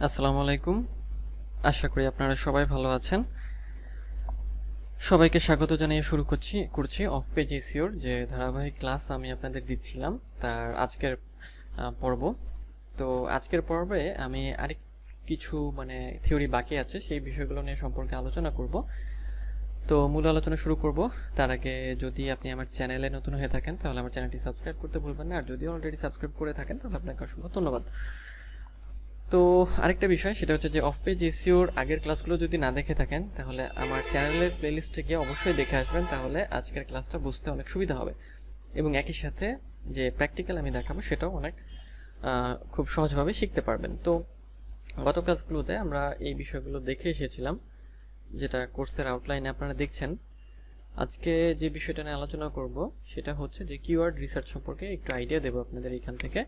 আসসালামু আলাইকুম। আশা করি আপনারা সবাই ভালো আছেন। সবাইকে স্বাগত জানিয়ে শুরু করছি অফ পেজ এসইওর যে ধারাবাহিক ক্লাস আমি আপনাদের দিচ্ছিলাম তার আজকের পর্ব। তো আজকের পর্বে আমি আরেক কিছু থিওরি বাকি আছে, সেই বিষয়গুলো নিয়ে সম্পর্কে আলোচনা করব। তো মূল আলোচনা শুরু করব তার আগে যদি আপনি আমার চ্যানেলে নতুন হয়ে থাকেন তাহলে আমার চ্যানেলটি সাবস্ক্রাইব করতে ভুলবেন না, আর যদি অলরেডি সাবস্ক্রাইব করে থাকেন তাহলে আপনাকে অসংখ্য ধন্যবাদ। তো আরেকটা বিষয় সেটা হচ্ছে যে অফ পেজ এসইওর আগের ক্লাসগুলো যদি না দেখে থাকেন তাহলে আমার চ্যানেলের প্লেলিস্টে গিয়ে অবশ্যই দেখে আসবেন, তাহলে আজকের ক্লাসটা বুঝতে অনেক সুবিধা হবে এবং একই সাথে যে প্র্যাকটিক্যাল আমি দেখাবো সেটাও অনেক খুব সহজভাবে শিখতে পারবেন। তো গত ক্লাসগুলোতে আমরা এই বিষয়গুলো দেখে এসেছিলাম, যেটা কোর্সের আউটলাইনে আপনারা দেখছেন। আজকে যে বিষয়টা নিয়ে আলোচনা করব সেটা হচ্ছে যে কিওয়ার্ড রিসার্চ সম্পর্কে একটু আইডিয়া দেবো আপনাদের এখান থেকে।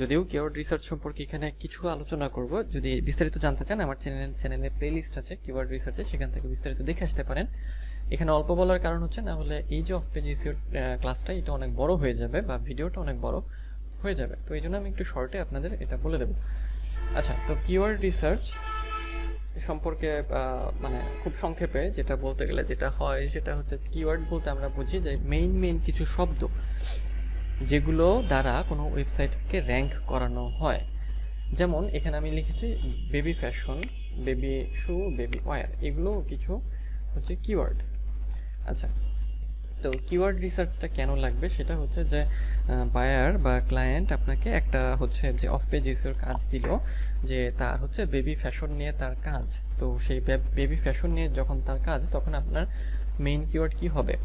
যদিও কিওয়ার্ড রিসার্চ সম্পর্কে এখানে কিছু আলোচনা করব, যদি বিস্তারিত জানতে চান আমার চ্যানেলে প্লেলিস্ট আছে কিওয়ার্ড রিসার্চে, সেখান থেকে বিস্তারিত দেখে আসতে পারেন। এখানে অল্প বলার কারণ হচ্ছে না হলে এই যে অফ পেজ এসইওর ক্লাসটা এটা অনেক বড় হয়ে যাবে বা ভিডিওটা অনেক বড় হয়ে যাবে, তো এই জন্য আমি একটু শর্টে আপনাদের এটা বলে দেবো। আচ্ছা, তো কিওয়ার্ড রিসার্চ সম্পর্কে খুব সংক্ষেপে যেটা বলতে গেলে যেটা হয় সেটা হচ্ছে কিওয়ার্ড বলতে আমরা বুঝি যে মেইন কিছু শব্দ যেগুলো দ্বারা কোনো ওয়েবসাইটকে র্যাঙ্ক করানো হয়। যেমন এখানে আমি লিখেছি বেবি ফ্যাশন, বেবি শু, বেবি ওয়্যার, এগুলো কিছু হচ্ছে কিওয়ার্ড। আচ্ছা, তো কিওয়ার্ড রিসার্চটা কেন লাগবে সেটা হচ্ছে যে বায়ার বা ক্লায়েন্ট আপনাকে একটা হচ্ছে যে অফ পেজ এসইওর কাজ দিল, যে তার হচ্ছে বেবি ফ্যাশন নিয়ে তার কাজ। তো সেই বেবি ফ্যাশন নিয়ে যখন তার কাজ, তখন আপনার মেইন কিওয়ার্ড কি হবে?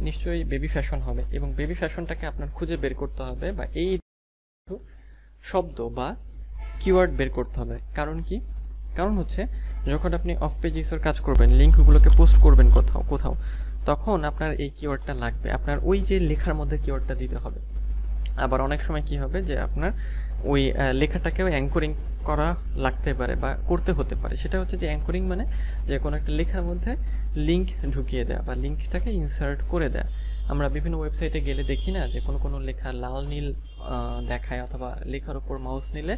নিশ্চয়ই বেবি ফ্যাশন হবে, এবং বেবি ফ্যাশনটাকে আপনার খুঁজে বের করতে হবে বা এই শব্দ বা কিওয়ার্ড বের করতে হবে। কারণ কি? কারণ হচ্ছে যখন আপনি অফ পেজ এসইওর কাজ করবেন, লিঙ্কগুলোকে পোস্ট করবেন কোথাও, তখন আপনার এই কিওয়ার্ডটা লাগবে, আপনার ওই যে লেখার মধ্যে কিওয়ার্ডটা দিতে হবে। আবার অনেক সময় কি হবে যে আপনার ওই লেখাটাকেও অ্যাঙ্করিং করা লাগতে পারে বা করতে হতে পারে। সেটা হচ্ছে যে অ্যাঙ্করিং মানে যে কোনো একটা লেখার মধ্যে লিঙ্ক ঢুকিয়ে দেওয়া বা লিঙ্কটাকে ইনসার্ট করে দেওয়া। আমরা বিভিন্ন ওয়েবসাইটে গেলে দেখি না যে কোনো লেখা লাল নীল দেখায়, অথবা লেখার উপর মাউস নিলে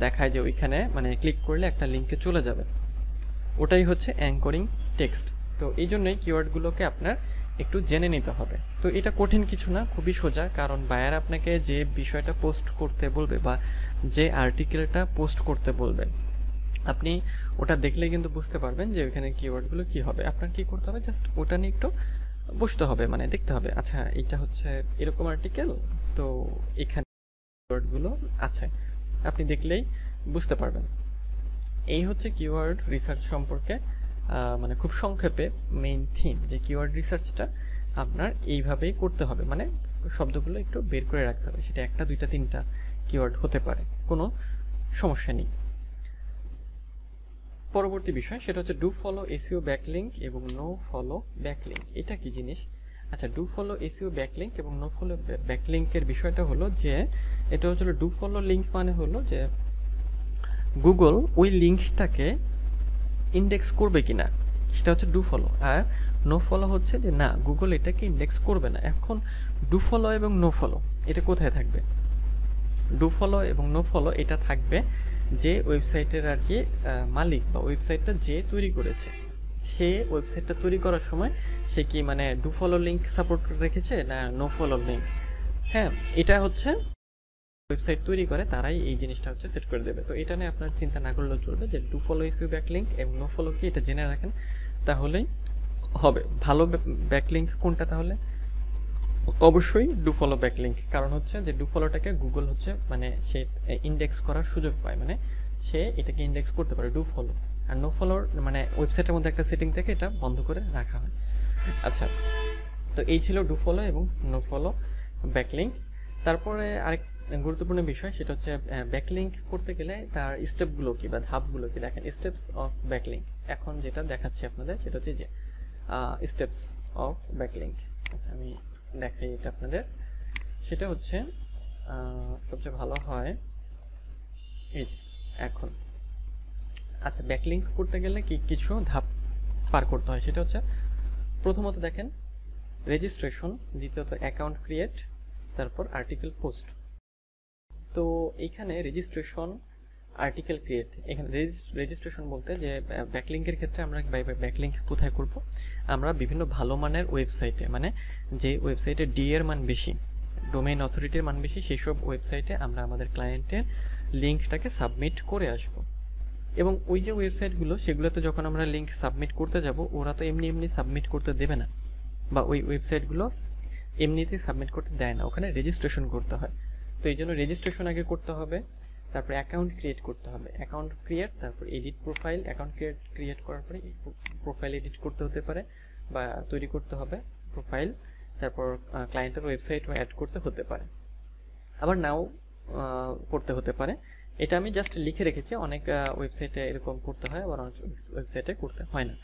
দেখায় যে ওইখানে ক্লিক করলে একটা লিঙ্কে চলে যাবে। ওটাই হচ্ছে অ্যাঙ্করিং টেক্সট। তো এই জন্যই কিওয়ার্ডগুলোকে আপনার একটু জেনে নিতে হবে। তো এটা কঠিন কিছু না, খুবই সোজা, কারণ বায়ার আপনাকে যে বিষয়টা পোস্ট করতে বলবে বা যে আর্টিকেলটা পোস্ট করতে বলবে, আপনি ওটা দেখলেই কিন্তু বুঝতে পারবেন যে ওইখানে কিওয়ার্ডগুলো কি হবে। আপনার কি করতে হবে? জাস্ট ওটা নিয়ে একটু বসতে হবে, দেখতে হবে, আচ্ছা এটা হচ্ছে এরকম আর্টিকেল, তো এখানে কিওয়ার্ডগুলো আছে, আপনি দেখলেই বুঝতে পারবেন। এই হচ্ছে কিওয়ার্ড রিসার্চ সম্পর্কে খুব সংক্ষেপে মেইন থিম, যে কিওয়ার্ড রিসার্চটা আপনার এইভাবেই করতে হবে, শব্দগুলো একটু বের করে রাখতে হবে। সেটা একটা, দুইটা, তিনটা কিওয়ার্ড হতে পারে, কোনো সমস্যা নেই। পরবর্তী বিষয় সেটা হচ্ছে ডু ফলো এসইও ব্যাকলিঙ্ক এবং নো ফলো ব্যাকলিঙ্ক। এটা কি জিনিস? আচ্ছা, ডু ফলো এসইও ব্যাকলিঙ্ক এবং নো ফলো ব্যাকলিঙ্কের বিষয়টা হলো যে এটা হচ্ছে ডু ফলো লিঙ্ক মানে হলো যে গুগল ওই লিঙ্কটাকে ইন্ডেক্স করবে কিনা, সেটা হচ্ছে ডু ফলো। আর নো ফলো হচ্ছে যে না, গুগল এটাকে ইন্ডেক্স করবে না। এখন ডু ফলো এবং নো ফলো এটা কোথায় থাকবে? ডু ফলো এবং নো ফলো এটা থাকবে যে ওয়েবসাইটের আর কি মালিক বা ওয়েবসাইটটা যে তৈরি করেছে, সে ওয়েবসাইটটা তৈরি করার সময় সে কি ডু ফলো লিঙ্ক সাপোর্ট রেখেছে না নো ফলো লিঙ্ক। হ্যাঁ, এটা হচ্ছে ওয়েবসাইট তৈরি করে তারাই এই জিনিসটা হচ্ছে সেট করে দেবে। তো এটা নিয়ে আপনার চিন্তা না করলেও চলবে, যে ডু ফলো এসইও ব্যাকলিঙ্ক এবং নো ফলো কি এটা জেনে রাখেন, তাহলেই হবে। ভালো ব্যাকলিঙ্ক কোনটা? তাহলে অবশ্যই ডু ফলো ব্যাকলিঙ্ক, কারণ হচ্ছে যে ডু ফলোটাকে গুগল হচ্ছে সে ইন্ডেক্স করার সুযোগ পায়, সে এটাকে ইন্ডেক্স করতে পারে ডু ফলো। আর নো ফলোর ওয়েবসাইটের মধ্যে একটা সেটিং থেকে এটা বন্ধ করে রাখা হয়। আচ্ছা, তো এই ছিল ডু ফলো এবং নো ফলো ব্যাকলিঙ্ক। তারপরে আরেক গুরুত্বপূর্ণ বিষয় সেটা হচ্ছে ব্যাকলিঙ্ক করতে গেলে তার স্টেপগুলো কি বা ধাপগুলো কি। দেখেন, স্টেপস অফ ব্যাকলিঙ্ক এখন যেটা দেখাচ্ছি আপনাদের সেটা হচ্ছে যে স্টেপস অফ ব্যাকলিঙ্ক। আচ্ছা, আমি দেখাই এটা আপনাদের। সেটা হচ্ছে সবচেয়ে ভালো হয় এই যে এখন। আচ্ছা, ব্যাকলিঙ্ক করতে গেলে কি কিছু ধাপ পার করতে হয়, সেটা হচ্ছে প্রথমত দেখেন রেজিস্ট্রেশন, দ্বিতীয়ত অ্যাকাউন্ট ক্রিয়েট, তারপর আর্টিকেল পোস্ট। তো এইখানে রেজিস্ট্রেশন আর্টিকেল ক্রিয়েট, এখানে রেজিস্ট্রেশন বলতে যে ব্যাকলিঙ্কের ক্ষেত্রে আমরা ব্যাকলিঙ্ক কোথায় করব, আমরা বিভিন্ন ভালো মানের ওয়েবসাইটে, মানে যে ওয়েবসাইটে ডি এর মান বেশি, ডোমেইন অথরিটির মান বেশি, সেই সব ওয়েবসাইটে আমরা আমাদের ক্লায়েন্টের লিঙ্কটাকে সাবমিট করে আসব। এবং ওই যে ওয়েবসাইটগুলো, সেগুলোতে যখন আমরা লিঙ্ক সাবমিট করতে যাব, ওরা তো এমনি এমনি সাবমিট করতে দেবে না, বা ওই ওয়েবসাইটগুলো এমনিতেই সাবমিট করতে দেয় না, ওখানে রেজিস্ট্রেশন করতে হয়। তো এই জন্য রেজিস্ট্রেশন আগে করতে হবে, তারপরে অ্যাকাউন্ট ক্রিয়েট করতে হবে, অ্যাকাউন্ট ক্রিয়েট, তারপর এডিট প্রোফাইল, অ্যাকাউন্ট ক্রিয়েট করার পরে প্রোফাইল এডিট করতে হতে পারে বা তৈরি করতে হবে প্রোফাইল, তারপর ক্লায়েন্টের ওয়েবসাইটও অ্যাড করতে হতে পারে, আবার নাও করতে হতে পারে। এটা আমি জাস্ট লিখে রেখেছি, অনেক ওয়েবসাইটে এরকম করতে হয়, আবার অনেক ওয়েবসাইটে করতে হয় না।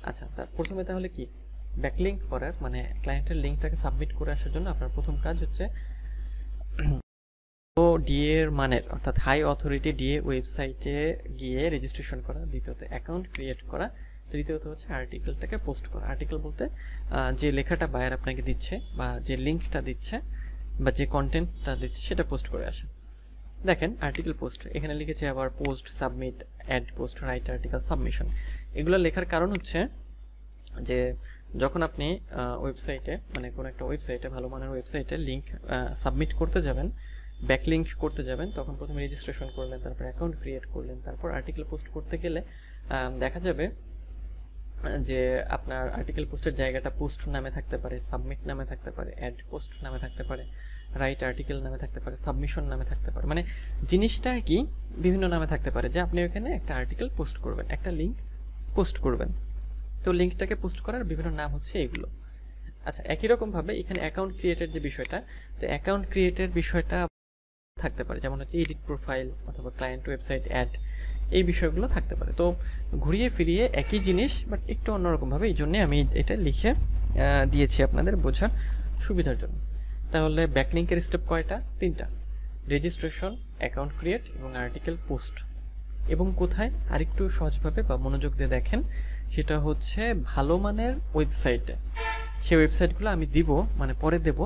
আচ্ছা, তার প্রথমে তাহলে কি ব্যাকলিঙ্ক করার, মানে ক্লায়েন্টের লিঙ্কটাকে সাবমিট করে আসার জন্য আপনার প্রথম কাজ হচ্ছে তো ডিএ এর মানের, অর্থাৎ হাই অথরিটি ডিএ ওয়েবসাইটে গিয়ে রেজিস্ট্রেশন করা, দ্বিতীয়ত অ্যাকাউন্ট ক্রিয়েট করা, তৃতীয়ত হচ্ছে আর্টিকেলটাকে পোস্ট করা। আর্টিকেল বলতে যে লেখাটা বায়ার আপনাকে দিচ্ছে, বা যে লিঙ্কটা দিচ্ছে, বা যে কন্টেন্টটা দিচ্ছে, সেটা পোস্ট করে আসে। দেখেন আর্টিকেল পোস্ট, এখানে লিখেছে আবার post, submit, add post, write article, submission. এগুলো লেখার কারণ হচ্ছে যে যখন আপনি ওয়েবসাইটে, মানে কোনো একটা ওয়েবসাইটে, ভালো মানের ওয়েবসাইটে লিঙ্ক সাবমিট করতে যাবেন, ব্যাকলিঙ্ক করতে যাবেন, তখন প্রথমে রেজিস্ট্রেশন করলেন, তারপর অ্যাকাউন্ট ক্রিয়েট করলেন, তারপর আর্টিকেল পোস্ট করতে গেলে দেখা যাবে যে আপনার আর্টিকেল পোস্টের জায়গাটা পোস্ট নামে থাকতে পারে, সাবমিট নামে থাকতে পারে, অ্যাড পোস্ট নামে থাকতে পারে, রাইট আর্টিকেল নামে থাকতে পারে, সাবমিশন নামে থাকতে পারে, মানে জিনিসটা কি বিভিন্ন নামে থাকতে পারে। যে আপনি ওখানে একটা আর্টিকেল পোস্ট করবেন, একটা লিঙ্ক পোস্ট করবেন, তো লিঙ্কটাকে পোস্ট করার বিভিন্ন নাম হচ্ছে এগুলো। আচ্ছা, একই রকমভাবে এখানে অ্যাকাউন্ট ক্রিয়েটের যে বিষয়টা, তো অ্যাকাউন্ট ক্রিয়েটের বিষয়টা থাকতে পারে, যেমন হচ্ছে এডিট প্রোফাইল অথবা ক্লায়েন্ট ওয়েবসাইট অ্যাড, এই বিষয়গুলো থাকতে পারে। তো ঘুরিয়ে ফিরিয়ে একই জিনিস, বাট একটু অন্যরকমভাবে, এই জন্যে আমি এটা লিখে দিয়েছি আপনাদের বোঝার সুবিধার জন্য। তাহলে ব্যাকলিঙ্কের স্টেপ কয়টা? 3টা, রেজিস্ট্রেশন, অ্যাকাউন্ট ক্রিয়েট এবং আর্টিকেল পোস্ট। এবং কোথায় আরেকটু সহজভাবে বা মনোযোগ দিয়ে দেখেন, সেটা হচ্ছে ভালো মানের ওয়েবসাইটে। সেই ওয়েবসাইটগুলো আমি দিব, মানে পরে দেব,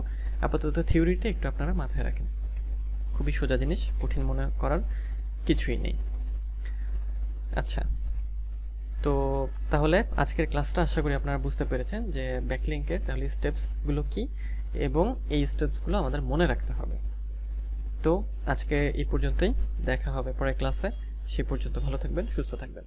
আপাতত থিওরিটা একটু আপনারা মাথায় রাখেন। খুবই সোজা জিনিস, কঠিন মনে করার কিছুই নেই। আচ্ছা, তো তাহলে আজকের ক্লাসটা আশা করি আপনারা বুঝতে পেরেছেন যে ব্যাকলিঙ্কের তাহলে স্টেপসগুলো কি, এবং এই স্টেপসগুলো আমাদের মনে রাখতে হবে। তো আজকে এই পর্যন্তই, দেখা হবে পরের ক্লাসে। সে পর্যন্ত ভালো থাকবেন, সুস্থ থাকবেন।